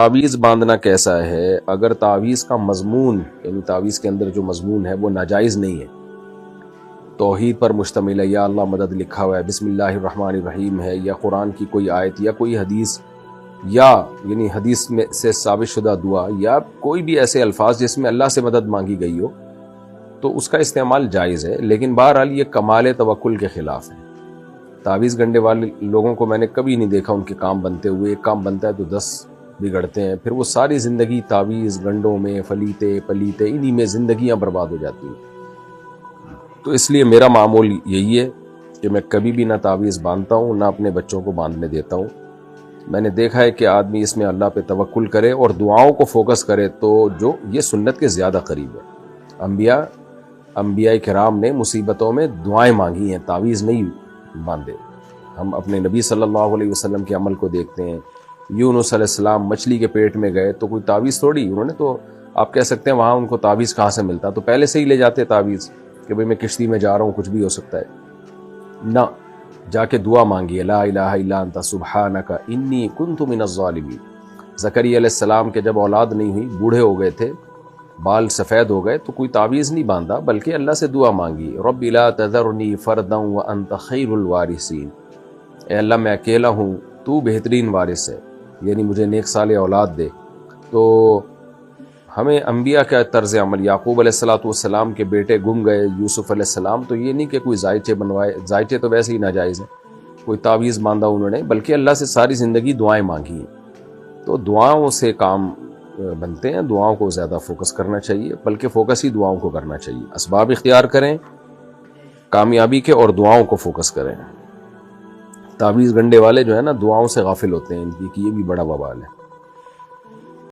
تعویذ باندھنا کیسا ہے؟ اگر تعویذ کا مضمون یعنی تعویذ کے اندر جو مضمون ہے وہ ناجائز نہیں ہے، توحید پر مشتمل ہے، یا اللہ مدد لکھا ہوا ہے، بسم اللہ الرحمن الرحیم ہے، یا قرآن کی کوئی آیت یا کوئی حدیث، یا یعنی حدیث میں سے ثابت شدہ دعا، یا کوئی بھی ایسے الفاظ جس میں اللہ سے مدد مانگی گئی ہو، تو اس کا استعمال جائز ہے، لیکن بہرحال یہ کمال توکل کے خلاف ہے۔ تعویذ گنڈے والے لوگوں کو میں نے کبھی نہیں دیکھا ان کے کام بنتے ہوئے، ایک کام بنتا ہے تو 10 بگڑتے ہیں، پھر وہ ساری زندگی تعویذ گنڈوں میں فلیتے پلیتے انہی میں زندگیاں برباد ہو جاتی ہیں۔ تو اس لیے میرا معمول یہی ہے کہ میں کبھی بھی نہ تعویذ باندھتا ہوں نہ اپنے بچوں کو باندھنے دیتا ہوں۔ میں نے دیکھا ہے کہ آدمی اس میں اللہ پہ توکل کرے اور دعاؤں کو فوکس کرے تو جو یہ سنت کے زیادہ قریب ہے۔ انبیاء کرام نے مصیبتوں میں دعائیں مانگی ہیں، تعویذ نہیں باندھے۔ ہم اپنے نبی صلی اللہ علیہ وسلم کے عمل کو دیکھتے ہیں، یونس علیہ السلام مچھلی کے پیٹ میں گئے تو کوئی تعویذ تھوڑی، انہوں نے تو آپ کہہ سکتے ہیں وہاں ان کو تعویذ کہاں سے ملتا، تو پہلے سے ہی لے جاتے تعویذ کہ بھئی میں کشتی میں جا رہا ہوں، کچھ بھی ہو سکتا ہے۔ نہ، جا کے دعا مانگی، لا الہ الا انت سبحانک انی کنت من الظالمین۔ زکریا علیہ السلام کے جب اولاد نہیں ہوئی، بوڑھے ہو گئے تھے، بال سفید ہو گئے، تو کوئی تعویذ نہیں باندھا بلکہ اللہ سے دعا مانگی، رب لا تذرنی فردا وانت خیر الوارثین، اے اللہ میں اکیلا ہوں، تو بہترین وارث ہے، یعنی مجھے نیک صالح اولاد دے۔ تو ہمیں انبیاء کا طرز عمل، یعقوب علیہ السلام کے بیٹے گم گئے، یوسف علیہ السلام، تو یہ نہیں کہ کوئی زائچے بنوائے، زائچے تو ویسے ہی ناجائز ہیں، کوئی تعویذ باندھا انہوں نے، بلکہ اللہ سے ساری زندگی دعائیں مانگی ہیں۔ تو دعاؤں سے کام بنتے ہیں، دعاؤں کو زیادہ فوکس کرنا چاہیے، بلکہ فوکس ہی دعاؤں کو کرنا چاہیے، اسباب اختیار کریں کامیابی کے اور دعاؤں کو فوکس کریں۔ تعویذ گنڈے والے جو ہے نا دعاؤں سے غافل ہوتے ہیں، ان کی کہ یہ بھی بڑا وبال ہے۔